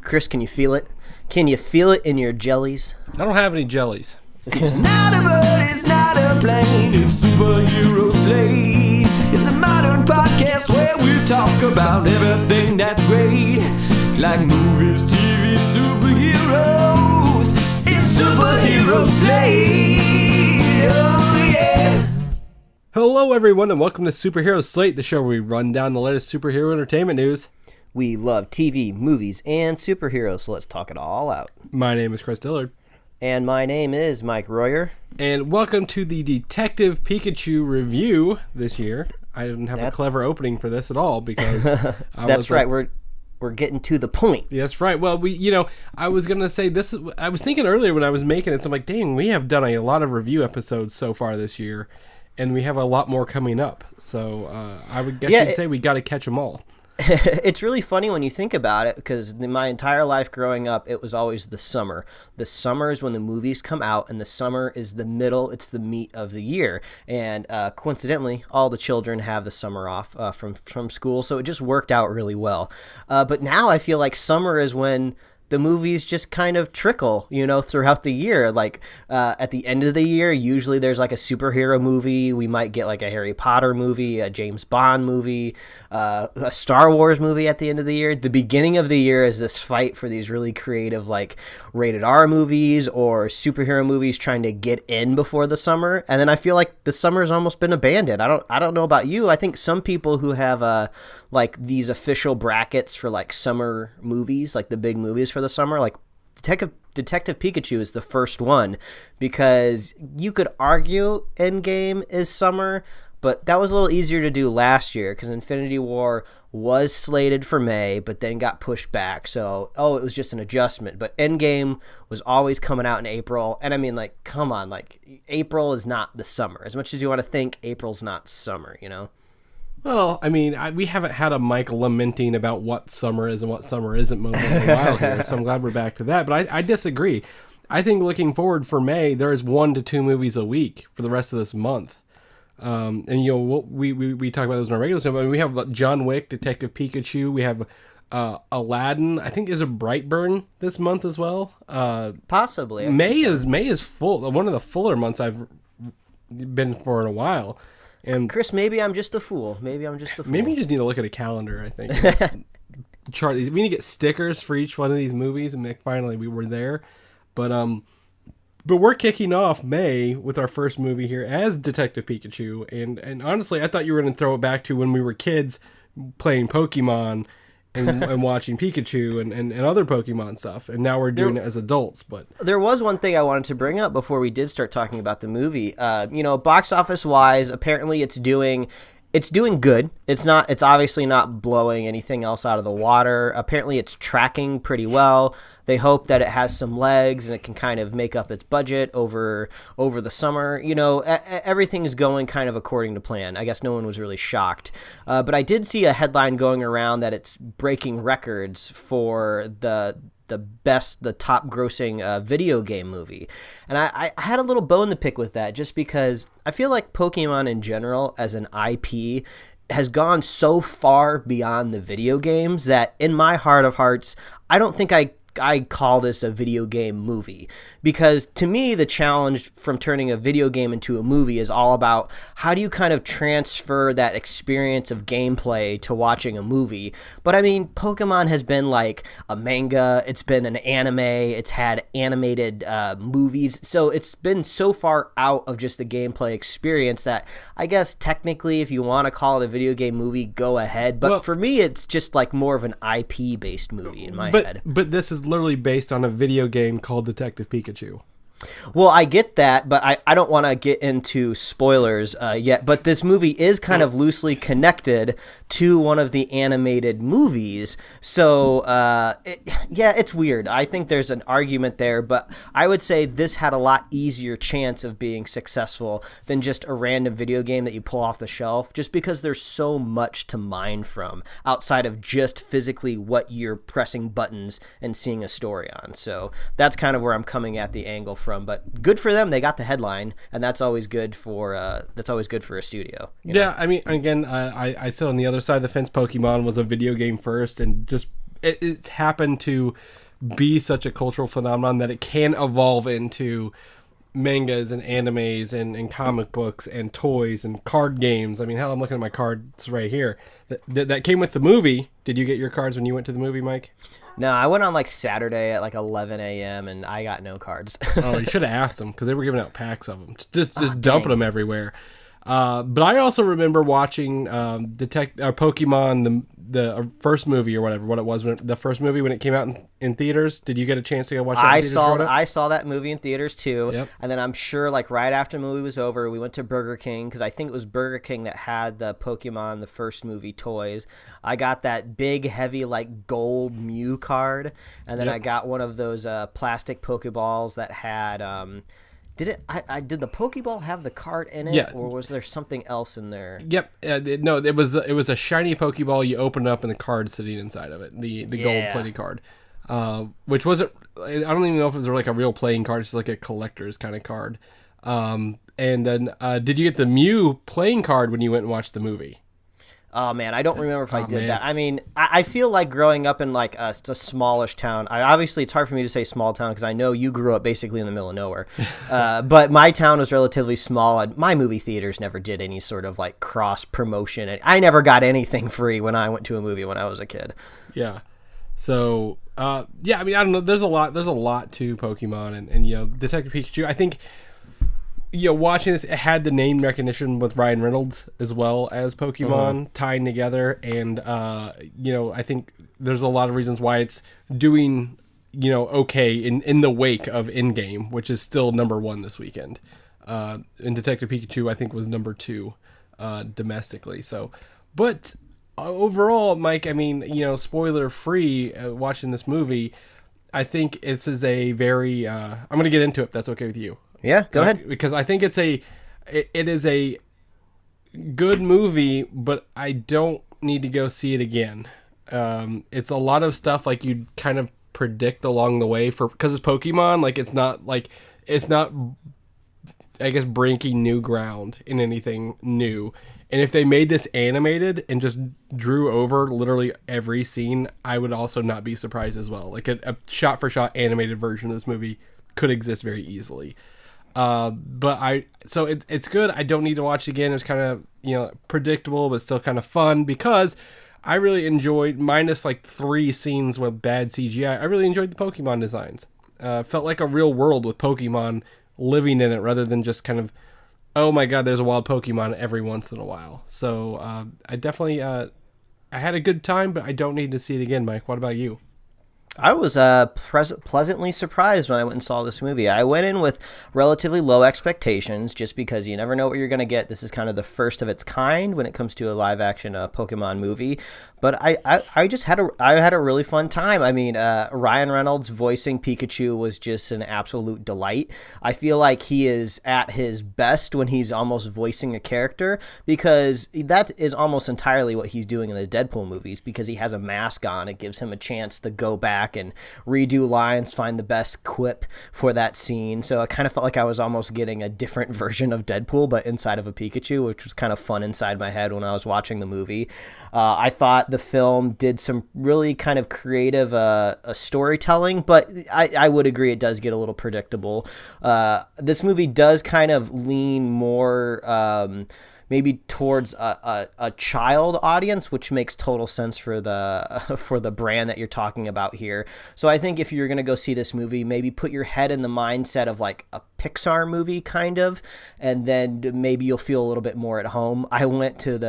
Chris, can you feel it? Can you feel it in your jellies? I don't have any jellies. It's not a bird, it's not a plane, it's Superhero Slate. It's a modern podcast where we talk about everything that's great, like movies, TV, superheroes. It's Superhero Slate, oh yeah. Hello, everyone, and welcome to Superhero Slate, the show where we run down the latest superhero entertainment news. We love TV, movies, and superheroes, so let's talk it all out. My name is Chris Dillard. And my name is Mike Royer. And welcome to the Detective Pikachu review this year. I didn't have a clever opening for this at all because that's right. We're getting to the point. That's right. Well, I was gonna say this. I was thinking earlier when I was making it. So I'm like, dang, we have done a lot of review episodes so far this year, and we have a lot more coming up. So I would guess you'd say we got to catch them all. It's really funny when you think about it, because in my entire life growing up, it was always the summer. The summer is when the movies come out, and the summer is the middle, it's the meat of the year. And coincidentally, all the children have the summer off from school, so it just worked out really well. But now I feel like summer is when the movies just kind of trickle, throughout the year. Like at the end of the year, usually there's like a superhero movie. We might get like a Harry Potter movie, a James Bond movie, a Star Wars movie at the end of the year. The beginning of the year is this fight for these really creative, like rated R movies or superhero movies trying to get in before the summer. And then I feel like the summer has almost been abandoned. I don't know about you. I think some people who have like these official brackets for like summer movies, like the big movies for the summer, like Detective Pikachu is the first one, because you could argue Endgame is summer, but that was a little easier to do last year because Infinity War was slated for May, but then got pushed back. So, it was just an adjustment. But Endgame was always coming out in April. And I mean, like, come on, like, April is not the summer. As much as you want to think April's not summer, Well, I mean, we haven't had a Mike lamenting about what summer is and what summer isn't moment in a while here, so I'm glad we're back to that. But I disagree. I think looking forward for May, there is 1 to 2 movies a week for the rest of this month. And we talk about those in our regular stuff. I mean, we have John Wick, Detective Pikachu. We have Aladdin. I think is a Brightburn this month as well. Possibly. May is full. One of the fuller months I've been for in a while. And Chris, maybe I'm just a fool. Maybe you just need to look at a calendar, I think. Chart these. We need to get stickers for each one of these movies, and finally we were there. But we're kicking off May with our first movie here as Detective Pikachu. And honestly, I thought you were going to throw it back to when we were kids playing Pokemon and watching Pikachu and other Pokemon stuff. And now we're doing it as adults. But there was one thing I wanted to bring up before we did start talking about the movie. Box office wise, apparently it's doing good. It's obviously not blowing anything else out of the water. Apparently it's tracking pretty well. They hope that it has some legs and it can kind of make up its budget over the summer. Everything's going kind of according to plan. I guess no one was really shocked. But I did see a headline going around that it's breaking records for the top grossing video game movie. And I had a little bone to pick with that, just because I feel like Pokemon in general as an IP has gone so far beyond the video games that in my heart of hearts, I don't think I call this a video game movie, because to me the challenge from turning a video game into a movie is all about how do you kind of transfer that experience of gameplay to watching a movie. But I mean, Pokemon has been like a manga, it's been an anime, it's had animated movies, so it's been so far out of just the gameplay experience that I guess technically if you want to call it a video game movie, go ahead, but for me it's just like more of an IP based movie in my head. But this is literally based on a video game called Detective Pikachu. Well, I get that, but I don't want to get into spoilers yet. But this movie is kind of loosely connected to one of the animated movies. So, it's weird. I think there's an argument there, but I would say this had a lot easier chance of being successful than just a random video game that you pull off the shelf, just because there's so much to mine from outside of just physically what you're pressing buttons and seeing a story on. So that's kind of where I'm coming at the angle from. But good for them, they got the headline, and that's always good for a studio. Yeah, I mean, again, I sit on the other side of the fence. Pokemon was a video game first, and just it's happened to be such a cultural phenomenon that it can evolve into mangas and animes and comic books and toys and card games. I mean, hell, I'm looking at my cards right here that came with the movie. Did you get your cards when you went to the movie, Mike? No, I went on like Saturday at like 11 a.m. and I got no cards. Oh, you should have asked them because they were giving out packs of them. Just dumping them everywhere. But I also remember watching Pokemon, the first movie or whatever, what it was, the first movie when it came out in theaters. Did you get a chance to go watch that in theaters? I saw that movie in theaters too. Yep. And then I'm sure like right after the movie was over, we went to Burger King because I think it was Burger King that had the Pokemon, the first movie toys. I got that big, heavy, like gold Mew card. And then I got one of those plastic Pokeballs that had... Did the Pokeball have the card in it, Yeah. or was there something else in there? Yep. No, it was a shiny Pokeball. You opened up and the card sitting inside of it, the gold plated card, which wasn't. I don't even know if it was like a real playing card. It's like a collector's kind of card. And then, did you get the Mew playing card when you went and watched the movie? Oh, man, I don't remember if I did that. I mean, I feel like growing up in, like, a smallish town. Obviously, it's hard for me to say small town because I know you grew up basically in the middle of nowhere. But my town was relatively small, and my movie theaters never did any sort of, like, cross-promotion. I never got anything free when I went to a movie when I was a kid. Yeah. So, yeah, I mean, I don't know. There's a lot to Pokemon and you know, Detective Pikachu. I think... You know, watching this, it had the name recognition with Ryan Reynolds as well as Pokemon tying together, and you know, I think there's a lot of reasons why it's doing, you know, okay in the wake of Endgame, which is still number 1 this weekend. And Detective Pikachu, I think, was number 2 domestically. So, but overall, Mike, I mean, you know, spoiler free, watching this movie, I think this is a very. I'm going to get into it. If that's okay with you. Yeah, go ahead. Because I think it is a good movie, but I don't need to go see it again. It's a lot of stuff like you kind of predict along the way because it's Pokemon. Like it's not I guess breaking new ground in anything new. And if they made this animated and just drew over literally every scene, I would also not be surprised as well. Like a shot for shot animated version of this movie could exist very easily. But it's good. I don't need to watch it again. It's kind of, you know, predictable, but still kind of fun because I really enjoyed, minus like 3 scenes with bad CGI, I really enjoyed the Pokemon designs. Felt like a real world with Pokemon living in it rather than just kind of, oh my God, there's a wild Pokemon every once in a while. So, I definitely, I had a good time, but I don't need to see it again, Mike. What about you? I was pleasantly surprised when I went and saw this movie. I went in with relatively low expectations just because you never know what you're going to get. This is kind of the first of its kind when it comes to a live-action Pokemon movie. But I just had a really fun time. I mean, Ryan Reynolds voicing Pikachu was just an absolute delight. I feel like he is at his best when he's almost voicing a character because that is almost entirely what he's doing in the Deadpool movies because he has a mask on. It gives him a chance to go back and redo lines, find the best quip for that scene. So I kind of felt like I was almost getting a different version of Deadpool, but inside of a Pikachu, which was kind of fun inside my head when I was watching the movie. I thought the film did some really kind of creative storytelling, but I would agree it does get a little predictable. This movie does kind of lean more maybe towards a child audience, which makes total sense for the brand that you're talking about here. So I think if you're going to go see this movie, maybe put your head in the mindset of like a Pixar movie kind of, and then maybe you'll feel a little bit more at home. I went to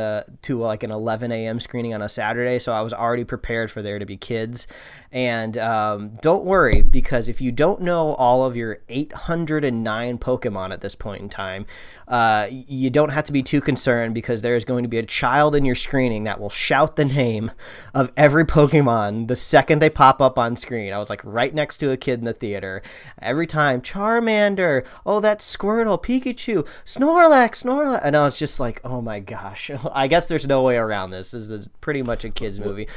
like an 11 a.m. screening on a Saturday, so I was already prepared for there to be kids. And don't worry, because if you don't know all of your 809 Pokemon at this point in time, you don't have to be too concerned because there is going to be a child in your screening that will shout the name of every Pokemon the second they pop up on screen. I was like right next to a kid in the theater. Every time, Charmander, oh, that's Squirtle, Pikachu, Snorlax. And I was just like, oh my gosh. I guess there's no way around this. This is pretty much a kid's movie.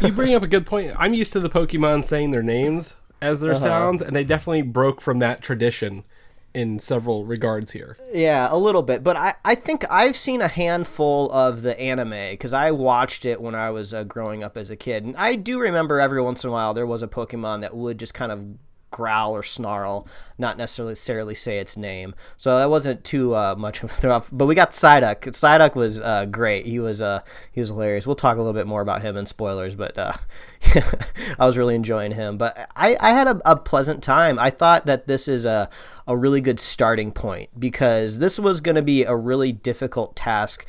You bring up a good point. I'm used to the Pokemon saying their names as their sounds, and they definitely broke from that tradition in several regards here. Yeah, a little bit. But I think I've seen a handful of the anime because I watched it when I was growing up as a kid. And I do remember every once in a while there was a Pokemon that would just kind of growl or snarl, not necessarily say its name. So that wasn't too much of a throw off. But we got Psyduck. Psyduck was great. He was hilarious. We'll talk a little bit more about him in spoilers, but I was really enjoying him. But I had a pleasant time. I thought that this is a really good starting point because this was going to be a really difficult task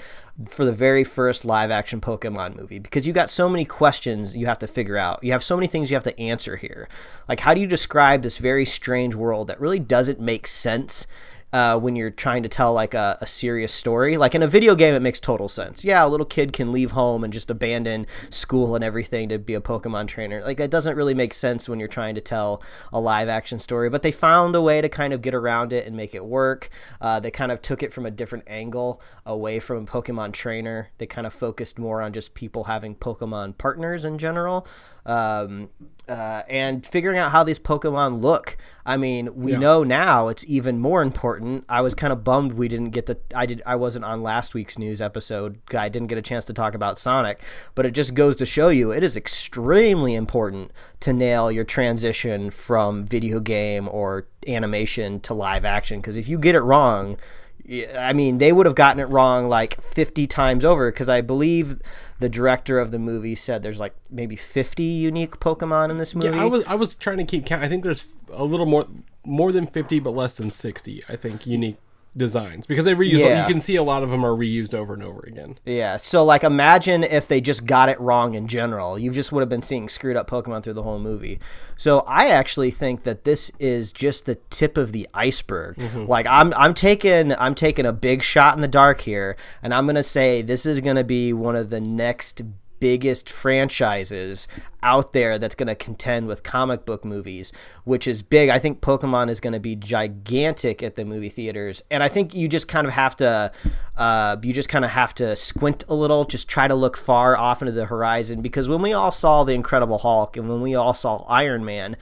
for the very first live action Pokemon movie because you got so many questions you have to figure out. You have so many things you have to answer here. Like, how do you describe this very strange world that really doesn't make sense when you're trying to tell like a serious story? Like in a video game, it makes total sense. Yeah, a little kid can leave home and just abandon school and everything to be a Pokemon trainer. Like that doesn't really make sense when you're trying to tell a live action story, but they found a way to kind of get around it and make it work. They kind of took it from a different angle away from a Pokemon trainer. They kind of focused more on just people having Pokemon partners in general. And figuring out how these Pokemon look. I mean, we know now it's even more important. I was kind of bummed we didn't get I wasn't on last week's news episode. I didn't get a chance to talk about Sonic, but it just goes to show you it is extremely important to nail your transition from video game or animation to live action, because if you get it wrong, I mean, they would have gotten it wrong like 50 times over, because I believe the director of the movie said there's like maybe 50 unique Pokemon in this movie. Yeah, I was trying to keep count. I think there's a little more than 50, but less than 60, I think, unique designs, because they reuse. You can see a lot of them are reused over and over again. Yeah, so like imagine if they just got it wrong in general. You just would have been seeing screwed up Pokemon through the whole movie. So I actually think that this is just the tip of the iceberg. Mm-hmm. Like I'm taking a big shot in the dark here, and I'm gonna say this is gonna be one of the next biggest franchises out there that's going to contend with comic book movies, which is big. I think Pokemon is going to be gigantic at the movie theaters, and I think you just kind of have to squint a little, just try to look far off into the horizon, because when we all saw the Incredible Hulk and when we all saw Iron Man,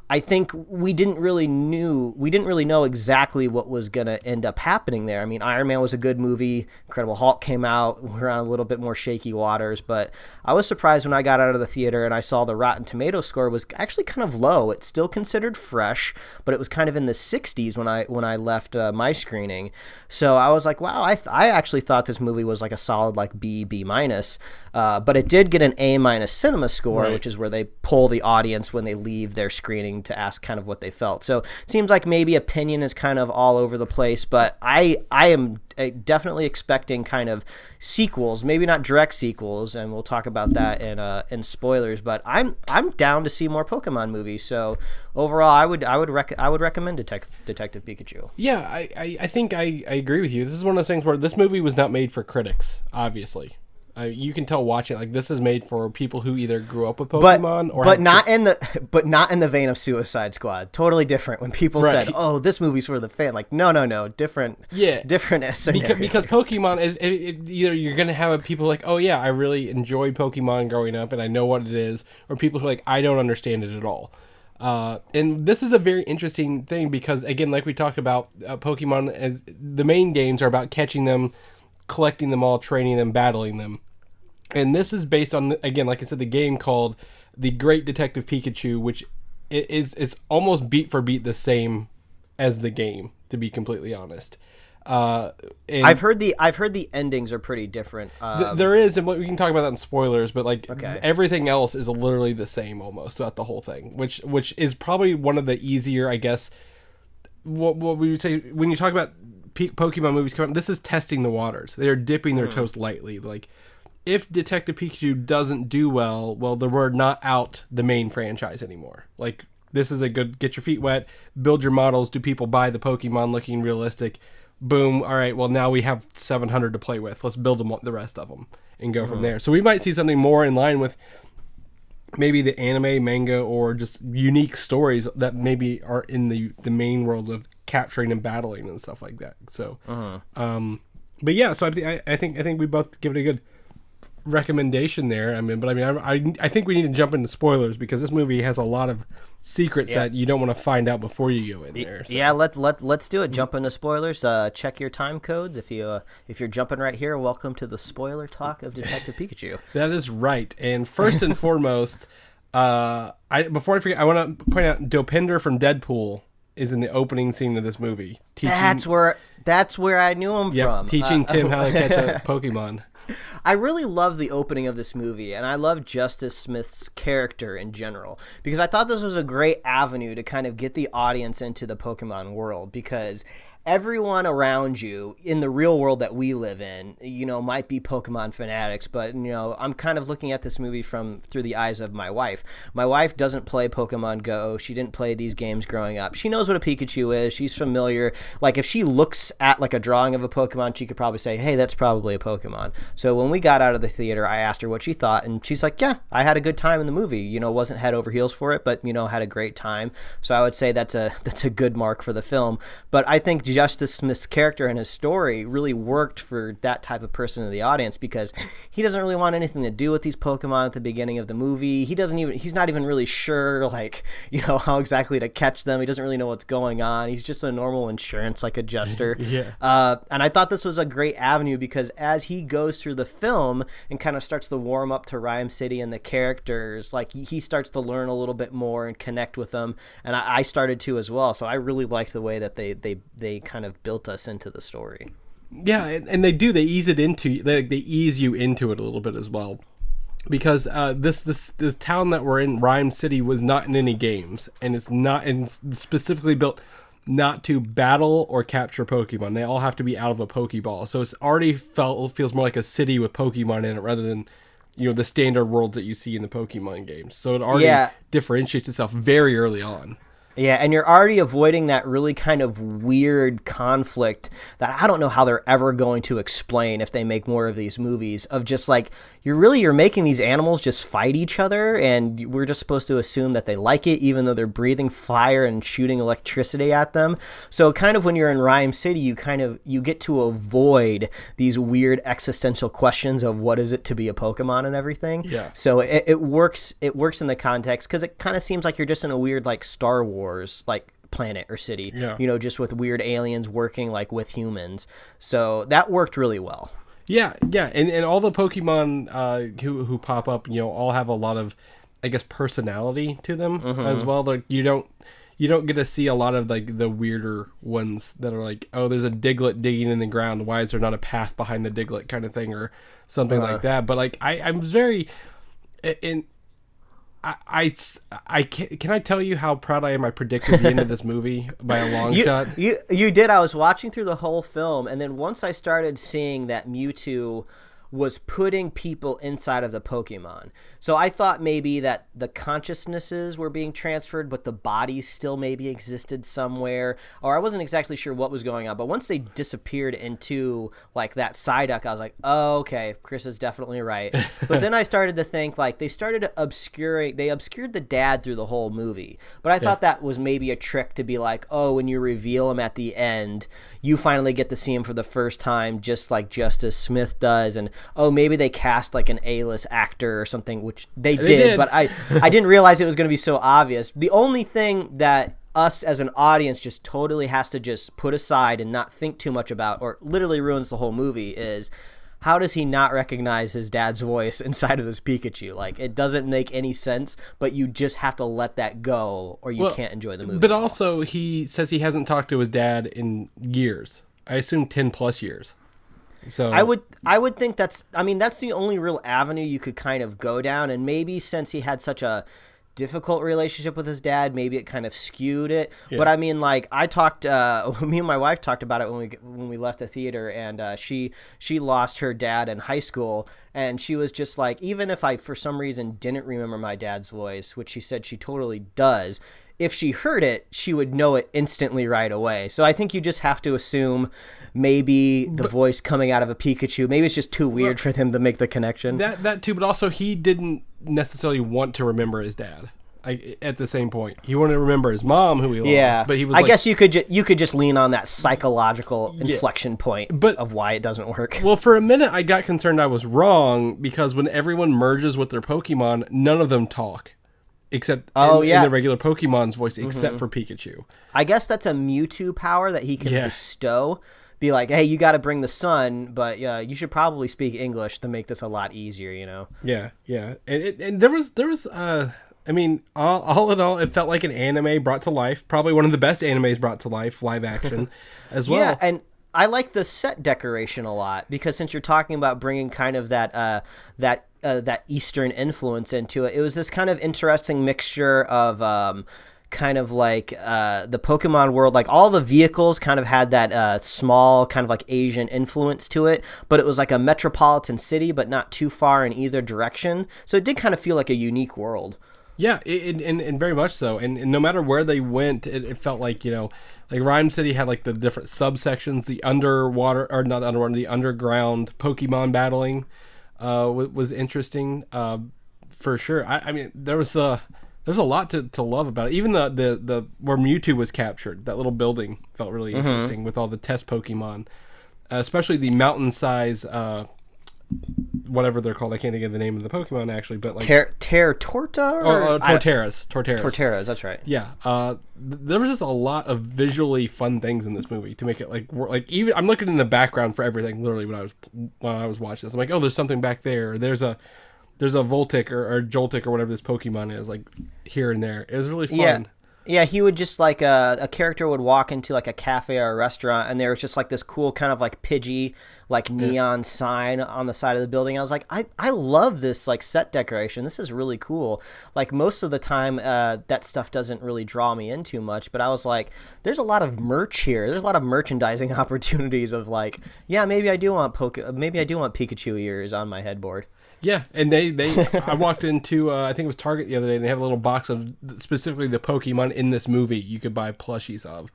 I think we didn't really know exactly what was going to end up happening there. I mean, Iron Man was a good movie. Incredible Hulk came out. We're on a little bit more shaky waters, but I was surprised when I got out of the theater and I saw the Rotten Tomato score was actually kind of low. It's still considered fresh, but it was kind of in the 60s when I left my screening. So I was like, wow, I actually thought this movie was like a solid like B minus, but it did get an A- cinema score, right, which is where they pull the audience when they leave their screening to ask kind of what they felt. So it seems like maybe opinion is kind of all over the place, but I am definitely expecting kind of sequels, maybe not direct sequels, and we'll talk about that in spoilers, but I'm down to see more Pokemon movies. So overall, I would recommend Detective Pikachu. Yeah, I think I agree with you. This is one of those things where this movie was not made for critics, obviously. You can tell watching, like, this is made for people who either grew up with Pokemon but not in the vein of Suicide Squad. Totally different. When people said, "Oh, this movie's for the fan," like, no, different. Yeah, different scenario. Because Pokemon is either you're gonna have people like, "Oh yeah, I really enjoyed Pokemon growing up and I know what it is," or people who are like, "I don't understand it at all." And this is a very interesting thing because, again, like we talked about, Pokemon, as the main games are about catching them, collecting them all, training them, battling them. And this is based on, again, like I said, the game called The Great Detective Pikachu, which is almost beat for beat the same as the game, to be completely honest. And I've heard the endings are pretty different. There is, and we can talk about that in spoilers, but like everything else is literally the same almost throughout the whole thing, which is probably one of the easier, I guess, what we would say when you talk about Pokemon movies coming. This is testing the waters. They are dipping their toes lightly. Like, if Detective Pikachu doesn't do well, then we're not out the main franchise anymore. Like, this is a good get your feet wet, build your models. Do people buy the Pokemon looking realistic? Boom. All right. Well, now we have 700 to play with. Let's build them, the rest of them, and go from there. So we might see something more in line with maybe the anime, manga, or just unique stories that maybe are in the main world of capturing and battling and stuff like that. So, but yeah. So I think we both give it a good recommendation there. I think we need to jump into spoilers because this movie has a lot of secrets that you don't want to find out before you go in there. So. Yeah, let's do it. Jump into spoilers. Check your time codes if you're jumping right here. Welcome to the spoiler talk of Detective Pikachu. That is right. And first and foremost, before I forget, I want to point out Dopinder from Deadpool is in the opening scene of this movie. That's where I knew him from. Teaching Tim how to catch a Pokemon. I really love the opening of this movie, and I love Justice Smith's character in general, because I thought this was a great avenue to kind of get the audience into the Pokemon world, because everyone around you in the real world that we live in, might be Pokemon fanatics, but, I'm kind of looking at this movie through the eyes of my wife. My wife doesn't play Pokemon Go. She didn't play these games growing up. She knows what a Pikachu is. She's familiar. Like, if she looks at, like, a drawing of a Pokemon, she could probably say, hey, that's probably a Pokemon. So when we got out of the theater, I asked her what she thought, and she's like, yeah, I had a good time in the movie. Wasn't head over heels for it, but, had a great time. So I would say that's a good mark for the film. But I think Justice Smith's character and his story really worked for that type of person in the audience, because he doesn't really want anything to do with these Pokemon at the beginning of the movie. He's not even really sure, how exactly to catch them. He doesn't really know what's going on. He's just a normal insurance adjuster. And I thought this was a great avenue, because as he goes through the film and kind of starts to warm up to Rhyme City and the characters, he starts to learn a little bit more and connect with them. And I started to as well. So I really liked the way that they kind of built us into the story. Yeah, and they ease it into they ease you into it a little bit as well, because this town that we're in, Rhyme City, was not in any games, and it's specifically built not to battle or capture Pokemon. They all have to be out of a Pokeball, so it's already feels more like a city with Pokemon in it rather than the standard worlds that you see in the Pokemon games. So it already differentiates itself very early on. Yeah, and you're already avoiding that really kind of weird conflict that I don't know how they're ever going to explain if they make more of these movies, of just you're making these animals just fight each other, and we're just supposed to assume that they like it, even though they're breathing fire and shooting electricity at them. So kind of when you're in Rhyme City, you get to avoid these weird existential questions of what is it to be a Pokemon and everything. Yeah. So it works in the context, because it kind of seems like you're just in a weird Star Wars planet or city, just with weird aliens working with humans. So that worked really well. Yeah, and all the Pokemon who pop up, all have a lot of, I guess, personality to them as well. You don't get to see a lot of the weirder ones that are oh, there's a Diglett digging in the ground. Why is there not a path behind the Diglett kind of thing, or something like that? But I'm very in. Can I tell you how proud I am? I predicted the end of this movie by a long shot. You did. I was watching through the whole film, and then once I started seeing that Mewtwo was putting people inside of the Pokemon. So I thought maybe that the consciousnesses were being transferred, but the bodies still maybe existed somewhere. Or I wasn't exactly sure what was going on. But once they disappeared into that Psyduck, I was like, oh, okay, Chris is definitely right. But then I started to think they obscured the dad through the whole movie. But I thought that was maybe a trick to be oh, when you reveal him at the end, you finally get to see him for the first time, just like Justice Smith does. And oh, maybe they cast an A-list actor or something, which they did. But I didn't realize it was going to be so obvious. The only thing that us as an audience just totally has to just put aside and not think too much about, or literally ruins the whole movie, is how does he not recognize his dad's voice inside of this Pikachu? It doesn't make any sense, but you just have to let that go, or you can't enjoy the movie. But also, he says he hasn't talked to his dad in years. I assume 10 plus years. So I would think that's the only real avenue you could kind of go down, and maybe since he had such a difficult relationship with his dad, maybe it kind of skewed it. Yeah. But I talked, me and my wife talked about it when we left the theater, and she lost her dad in high school, and she was just even if I for some reason didn't remember my dad's voice, which she said she totally does, if she heard it, she would know it instantly right away. So I think you just have to assume maybe the voice coming out of a Pikachu, maybe it's just too weird for them to make the connection. That too, but also he didn't necessarily want to remember his dad. at the same point. He wanted to remember his mom, who he lost. Yeah, But he was I guess you could just lean on that psychological Yeah. inflection point But- of why it doesn't work. Well, for a minute, I got concerned I was wrong because when everyone merges with their Pokemon, none of them talk. Except in the regular Pokemon's voice, except for Pikachu. I guess that's a Mewtwo power that he can Yeah. bestow. Be like, hey, you got to bring the sun, but you should probably speak English to make this a lot easier, you know? Yeah, yeah. And there was I mean, all in all, it felt like an anime brought to life. Probably one of the best animes brought to life, live action, as well. Yeah, and I like the set decoration a lot because since you're talking about bringing kind of that Eastern influence into it, it was this kind of interesting mixture of kind of like the Pokemon world. Like all the vehicles kind of had that small kind of like Asian influence to it, but it was like a metropolitan city, but not too far in either direction. So it did kind of feel like a unique world. Yeah, and very much so. And no matter where they went, it felt like, like Rhyme City had like the different subsections, the underwater, or not the underwater, the underground Pokemon battling was interesting for sure. I mean, there's a lot to love about it. Even the where Mewtwo was captured, that little building felt really interesting with all the test Pokemon, especially the mountain size, whatever they're called. I can't think of the name of the Pokemon actually, but like Torta? Torterras. Torterras, that's right. Yeah, there was just a lot of visually fun things in this movie to make it like even I'm looking in the background for everything. Literally, when I was watching this, I'm like, oh, there's something back there. Or there's a Voltic or Joltik or whatever this Pokemon is, like here and there. It was really fun. Yeah, he would just like a character would walk into like a cafe or a restaurant, and there was just like this cool kind of like Pidgey like neon sign on the side of the building. I was like, I love this like set decoration. This is really cool. Like most of the time, that stuff doesn't really draw me in too much, but I was like, there's a lot of merch here. There's a lot of merchandising opportunities of like, yeah, maybe I do want Pikachu ears on my headboard. Yeah, and I walked into I think it was Target the other day, and they have a little box of specifically the Pokemon in this movie you could buy plushies of.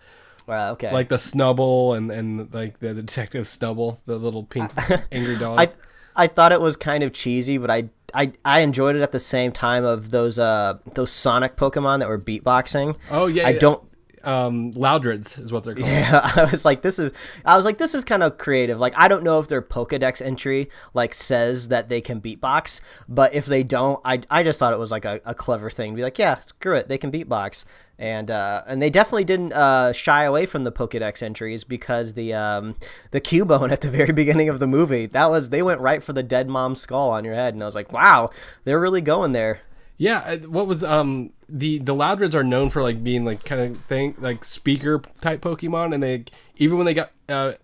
Wow, okay. Like the Snubble and like the Detective Snubble, the little pink angry dog. I thought it was kind of cheesy, but I enjoyed it at the same time of those Sonic Pokemon that were beatboxing. Oh yeah, I don't. Loudreds is what they're called. Yeah, I was like, this is kind of creative. Like, I don't know if their Pokedex entry like says that they can beatbox, but if they don't, I just thought it was like a clever thing to be like, yeah, screw it, they can beatbox. And they definitely didn't shy away from the Pokedex entries because the Cubone at the very beginning of the movie, they went right for the dead mom's skull on your head, and I was like, wow, they're really going there. Yeah, what was the Loudreds are known for like being like kind of thing like speaker type Pokemon, and they even when they got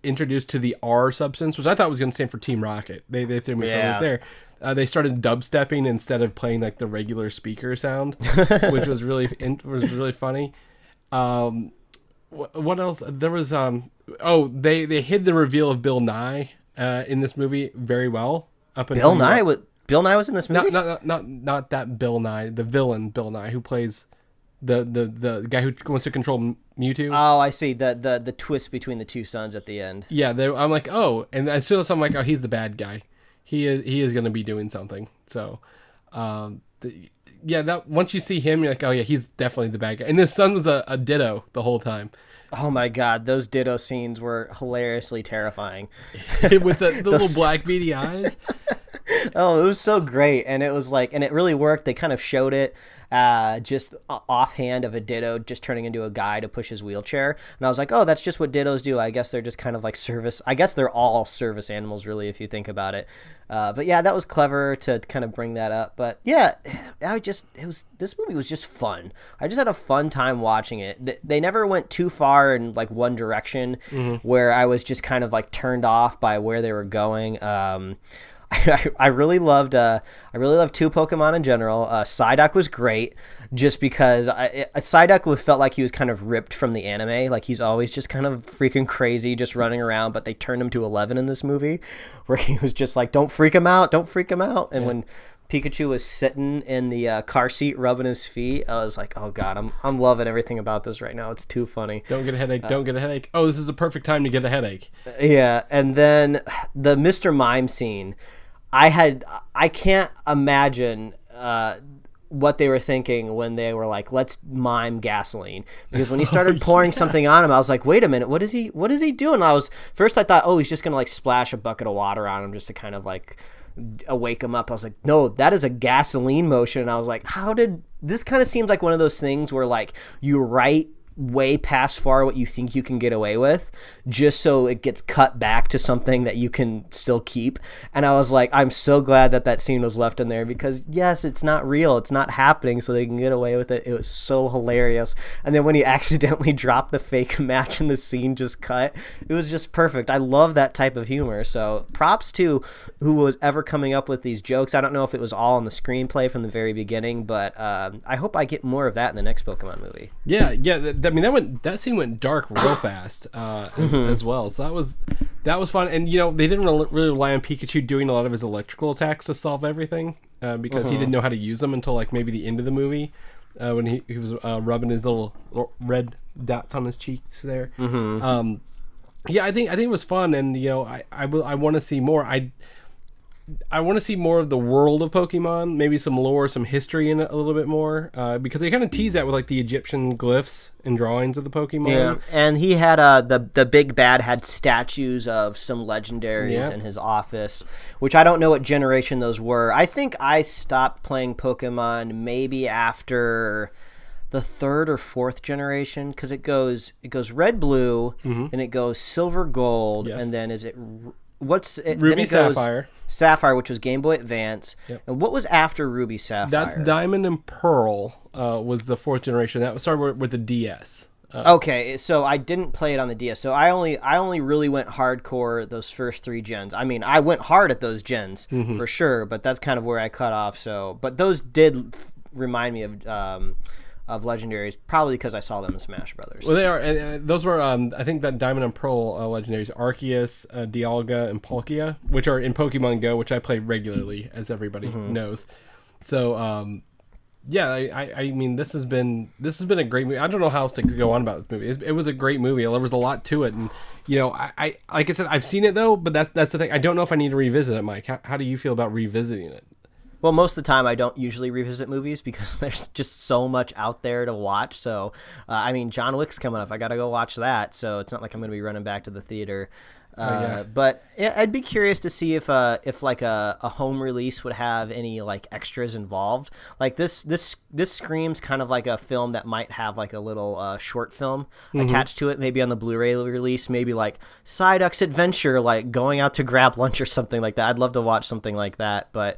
introduced to the R substance, which I thought was going to stand for Team Rocket, they threw me right there. They started dubstepping instead of playing like the regular speaker sound, which was really funny. What else? There was they hid the reveal of Bill Nye in this movie very well. Bill Nye was in this movie? Not that Bill Nye, the villain Bill Nye, who plays the guy who wants to control Mewtwo. Oh, I see. The twist between the two sons at the end. Yeah, I'm like, oh, and as soon as I'm like, oh, he's the bad guy. He is going to be doing something. So, that once you see him, you're like, oh yeah, he's definitely the bad guy. And his son was a Ditto the whole time. Oh my god, those Ditto scenes were hilariously terrifying. With the little black beady eyes. Oh, it was so great, and it was like, and it really worked. They kind of showed it just offhand of a Ditto just turning into a guy to push his wheelchair, and I was like, oh, that's just what Dittos do. I guess they're just kind of like service. I guess they're all service animals, really, if you think about it. But yeah, that was clever to kind of bring that up. But yeah, this movie was just fun. I just had a fun time watching it. They never went too far in like one direction where I was just kind of like turned off by where they were going. I really loved two Pokemon in general. Psyduck was great just because Psyduck felt like he was kind of ripped from the anime. Like he's always just kind of freaking crazy, just running around, but they turned him to 11 in this movie where he was just like, don't freak him out. And when Pikachu was sitting in the car seat rubbing his feet, I was like, oh god, I'm loving everything about this right now. It's too funny. Don't get a headache. Oh, this is a perfect time to get a headache. Yeah, and then the Mr. Mime scene, I can't imagine what they were thinking when they were like, let's mime gasoline. Because when he started pouring something on him, I was like, wait a minute, what is he doing? I thought, oh, he's just gonna like splash a bucket of water on him just to kind of like wake him up. I was like, no, that is a gasoline motion. And I was like, how did this kind of seems like one of those things where like you write way past far what you think you can get away with just so it gets cut back to something that you can still keep. And I was like, I'm so glad that scene was left in there, because yes, it's not real, it's not happening, so they can get away with it. It was so hilarious. And then when he accidentally dropped the fake match and the scene just cut, it was just perfect. I love that type of humor. So props to who was ever coming up with these jokes. I don't know if it was all in the screenplay from the very beginning, but I hope I get more of that in the next Pokemon movie. Yeah, I mean that scene went dark real fast as well. So that was fun, and they didn't really rely on Pikachu doing a lot of his electrical attacks to solve everything because he didn't know how to use them until like maybe the end of the movie when he was rubbing his little red dots on his cheeks there. Yeah, I think it was fun, and I want to see more. I want to see more of the world of Pokemon, maybe some lore, some history in it a little bit more, because they kind of tease that with like the Egyptian glyphs and drawings of the Pokemon. Yeah, and he had the big bad had statues of some legendaries in his office, which I don't know what generation those were. I think I stopped playing Pokemon maybe after the third or fourth generation, because it goes red, blue, and it goes silver, gold, and then is it... Ruby, Sapphire, which was Game Boy Advance. And what was after Ruby, Sapphire? That's Diamond and Pearl was the fourth generation. That started with the DS. Okay, so I didn't play it on the DS. So I only really went hardcore those first three gens. I mean, I went hard at those gens for sure, but that's kind of where I cut off. So, but those did remind me of legendaries, probably because I saw them in Smash Brothers. Well, they are, and those were I think that Diamond and Pearl legendaries, Arceus, Dialga, and Palkia, which are in Pokemon Go, which I play regularly, as everybody knows. So I mean, this has been a great movie. I don't know how else to go on about this movie. It was a great movie. There was a lot to it, and I like I said, I've seen it though, but that's the thing. I don't know if I need to revisit it, Mike. How do you feel about revisiting it? Well, most of the time I don't usually revisit movies because there's just so much out there to watch. So, I mean, John Wick's coming up. I got to go watch that. So it's not like I'm going to be running back to the theater. But I'd be curious to see if like a home release would have any like extras involved. Like this screams kind of like a film that might have like a little short film attached to it, maybe on the Blu-ray release, maybe like Psyduck's Adventure, like going out to grab lunch or something like that. I'd love to watch something like that, but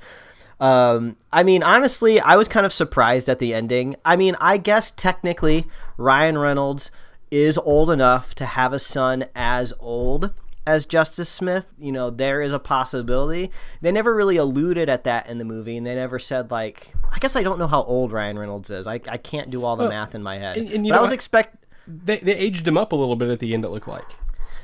I mean, honestly, I was kind of surprised at the ending. I mean, I guess technically Ryan Reynolds is old enough to have a son as old as Justice Smith. There is a possibility. They never really alluded at that in the movie, and they never said, like, I guess I don't know how old Ryan Reynolds is. I can't do all the math in my head. And but I was they aged him up a little bit at the end, it looked like.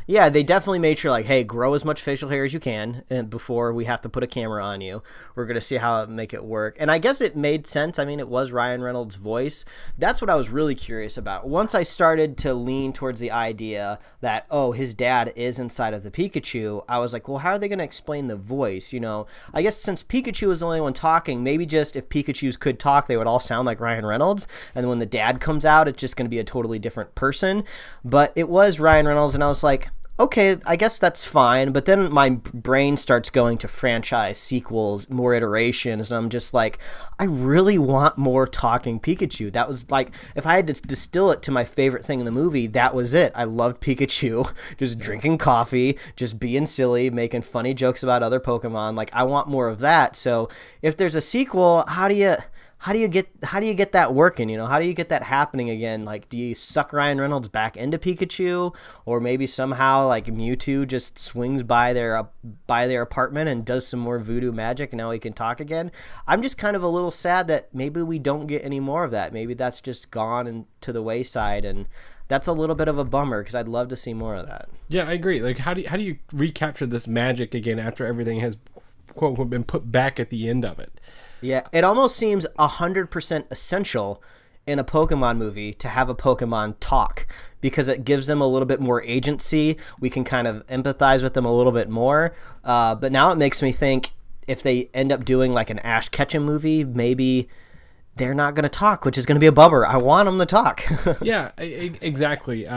Yeah, they definitely made sure, like, hey, grow as much facial hair as you can and before we have to put a camera on you. We're going to see how to make it work. And I guess it made sense. I mean, it was Ryan Reynolds' voice. That's what I was really curious about. Once I started to lean towards the idea that, oh, his dad is inside of the Pikachu, I was like, well, how are they going to explain the voice? I guess since Pikachu was the only one talking, maybe just if Pikachus could talk, they would all sound like Ryan Reynolds. And when the dad comes out, it's just going to be a totally different person. But it was Ryan Reynolds, and I was like, okay, I guess that's fine. But then my brain starts going to franchise sequels, more iterations, and I'm just like, I really want more talking Pikachu. That was like, if I had to distill it to my favorite thing in the movie, that was it. I loved Pikachu just drinking coffee, just being silly, making funny jokes about other Pokemon. Like, I want more of that. So if there's a sequel, how do you get that working? How do you get that happening again? Like, do you suck Ryan Reynolds back into Pikachu, or maybe somehow like Mewtwo just swings by their apartment and does some more voodoo magic and now he can talk again? I'm just kind of a little sad that maybe we don't get any more of that. Maybe that's just gone and to the wayside, and that's a little bit of a bummer because I'd love to see more of that. Yeah, I agree. Like, how do you recapture this magic again after everything has, quote unquote, been put back at the end of it? Yeah, it almost seems 100% essential in a Pokemon movie to have a Pokemon talk, because it gives them a little bit more agency. We can kind of empathize with them a little bit more. But now it makes me think if they end up doing like an Ash Ketchum movie, maybe they're not going to talk, which is going to be a bummer. I want them to talk. Yeah, exactly.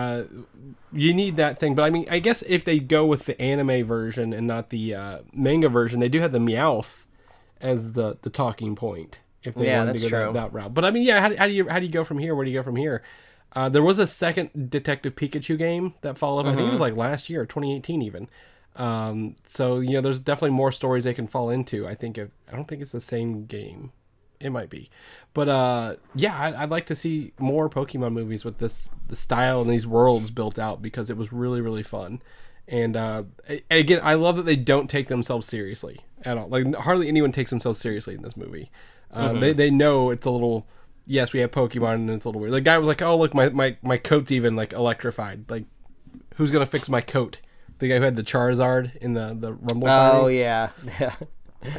You need that thing. But I mean, I guess if they go with the anime version and not the manga version, they do have the Meowth as the talking point. If they wanted to go that route. But I mean, yeah, how do you go from here? Where do you go from here? There was a second Detective Pikachu game that followed. I think it was like last year, 2018 even. So there's definitely more stories they can fall into. I don't think it's the same game. It might be, but I'd like to see more Pokemon movies with the style and these worlds built out, because it was really, really fun. And again, I love that they don't take themselves seriously at all. Like, hardly anyone takes themselves seriously in this movie. They know it's a little. Yes, we have Pokemon, and it's a little weird. The guy was like, "Oh, look, my coat's even like electrified. Like, who's gonna fix my coat?" The guy who had the Charizard in the Rumble. Oh yeah.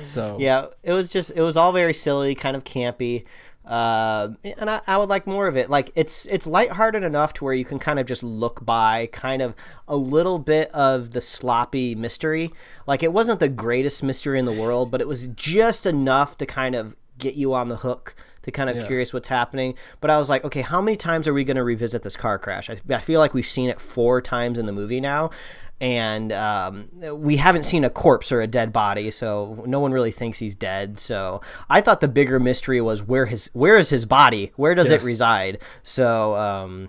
So yeah, it was all very silly, kind of campy, and I would like more of it. Like, it's lighthearted enough to where you can kind of just look by kind of a little bit of the sloppy mystery. Like, it wasn't the greatest mystery in the world, but it was just enough to kind of get you on the hook, to kind of curious what's happening. But I was like, okay, how many times are we going to revisit this car crash? I feel like we've seen it 4 times in the movie now. And we haven't seen a corpse or a dead body, so no one really thinks he's dead. So I thought the bigger mystery was where is his body? Where does it reside? So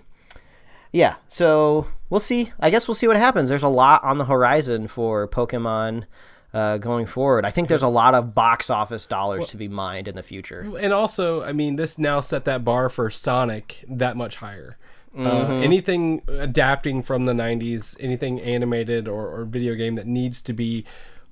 so we'll see. I guess we'll see what happens. There's a lot on the horizon for Pokemon going forward. I think there's a lot of box office dollars to be mined in the future. And also, I mean, this now set that bar for Sonic that much higher. Anything adapting from the 90s, anything animated or video game that needs to be,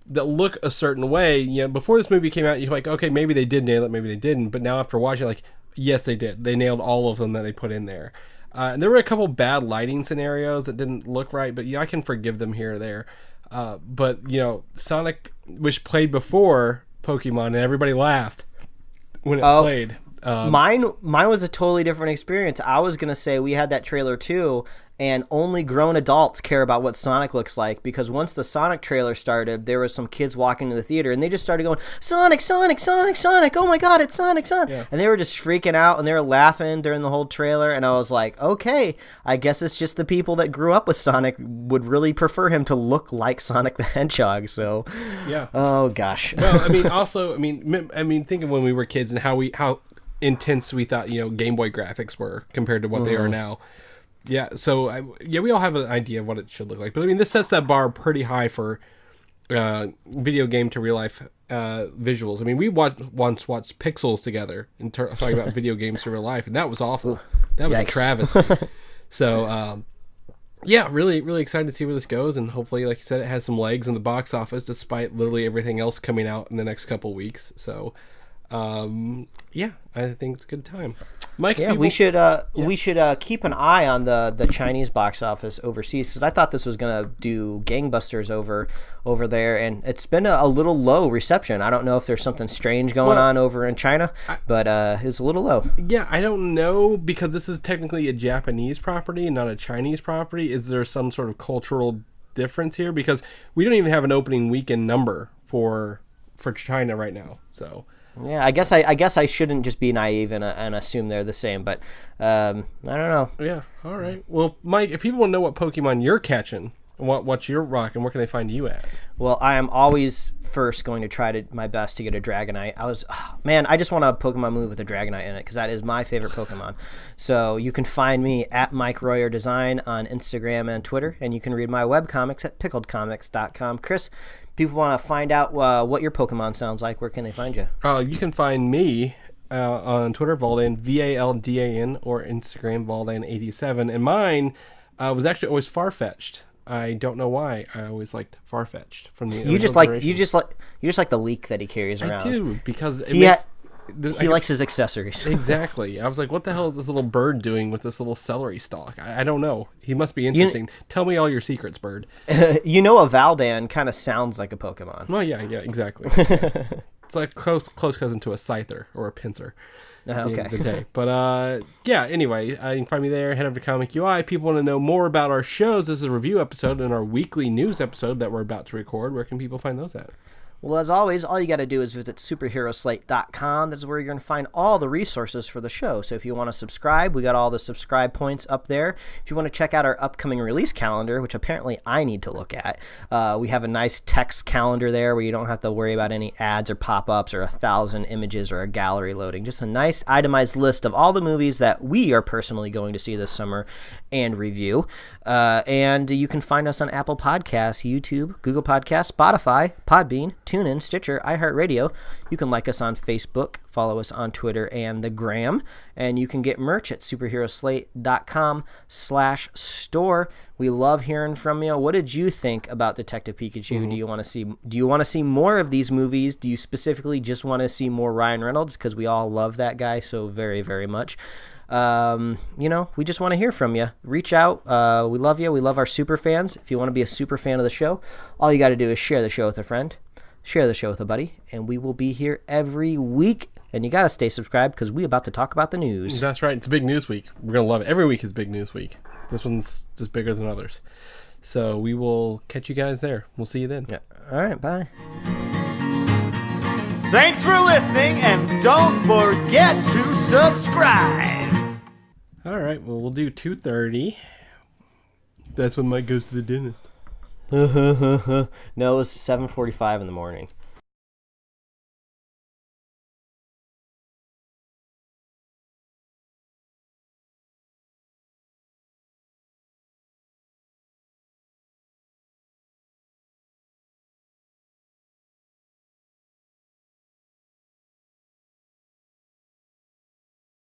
that look a certain way. Before this movie came out, you're like, okay, maybe they did nail it, maybe they didn't. But now after watching, like, yes, they did. They nailed all of them that they put in there. And there were a couple bad lighting scenarios that didn't look right, but I can forgive them here or there. But Sonic, which played before Pokemon, and everybody laughed when it played. Mine was a totally different experience. I was going to say we had that trailer too, and only grown adults care about what Sonic looks like, because once the Sonic trailer started, there was some kids walking to the theater, and they just started going, Sonic, Sonic, Sonic, Sonic, oh my god, it's Sonic, Sonic. Yeah. And they were just freaking out, and they were laughing during the whole trailer, and I was like, okay, I guess it's just the people that grew up with Sonic would really prefer him to look like Sonic the Hedgehog, so. Yeah. Oh, gosh. Well, I mean, also, I mean, think of when we were kids and how intense we thought Game Boy graphics were compared to what they are now. Yeah, so we all have an idea of what it should look like, but I mean, this sets that bar pretty high for video game to real life visuals. I mean, we once watched Pixels together and talking about video games to real life, and that was awful. That was a travesty. So really, really excited to see where this goes, and hopefully, like you said, it has some legs in the box office despite literally everything else coming out in the next couple weeks. So I think it's a good time. Mike, we should keep an eye on the Chinese box office overseas, because I thought this was gonna do gangbusters over there, and it's been a little low reception. I don't know if there's something strange going on over in China, but it's a little low. Yeah, I don't know, because this is technically a Japanese property and not a Chinese property. Is there some sort of cultural difference here? Because we don't even have an opening weekend number for China right now, so. Yeah, I guess I shouldn't just be naive and assume they're the same, but I don't know. Yeah, all right. Well, Mike, if people want to know what Pokemon you're catching, what you're rocking, where can they find you at? Well, I am always first going to try my best to get a Dragonite. I just want a Pokemon move with a Dragonite in it, because that is my favorite Pokemon. So you can find me at Mike Royer Design on Instagram and Twitter, and you can read my webcomics at pickledcomics.com. Chris, people want to find out what your Pokemon sounds like, where can they find you? You can find me on Twitter, Valdan, Valdan, or Instagram, Valdan87. And mine was actually always Farfetch'd. I don't know why. I always liked Farfetch'd from the you just like the leak that he carries around. I do, because he likes his accessories. Exactly. I was like, what the hell is this little bird doing with this little celery stalk? I don't know. He must be interesting. Tell me all your secrets, bird. A Valdan kind of sounds like a Pokemon. Well, yeah, exactly. It's like close cousin to a Scyther or a Pinsir. At the end of the day. But anyway, you can find me there. Head over to Comic UI. People want to know more about our shows. This is a review episode and our weekly news episode that we're about to record. Where can people find those at? Well, as always, all you got to do is visit superheroslate.com. That's where you're going to find all the resources for the show. So if you want to subscribe, we got all the subscribe points up there. If you want to check out our upcoming release calendar, which apparently I need to look at, we have a nice text calendar there where you don't have to worry about any ads or pop-ups or 1,000 images or a gallery loading. Just a nice itemized list of all the movies that we are personally going to see this summer and review. And you can find us on Apple Podcasts, YouTube, Google Podcasts, Spotify, Podbean, TuneIn, Stitcher, iHeartRadio. You can like us on Facebook, follow us on Twitter and the Gram, and you can get merch at superheroslate.com/store. We love hearing from you. What did you think about Detective Pikachu? Mm-hmm. Do you want to see more of these movies? Do you specifically just want to see more Ryan Reynolds? Because we all love that guy so very, very much. We just want to hear from you. Reach out. We love you. We love our super fans. If you want to be a super fan of the show, all you got to do is share the show with a friend, share the show with a buddy, and we will be here every week. And you got to stay subscribed because we're about to talk about the news. That's right. It's a big news week. We're going to love it. Every week is big news week. This one's just bigger than others. So we will catch you guys there. We'll see you then. Yeah. All right. Bye. Thanks for listening, and don't forget to subscribe. All right. Well, we'll do 2:30. That's when Mike goes to the dentist. No, it was 7:45 in the morning.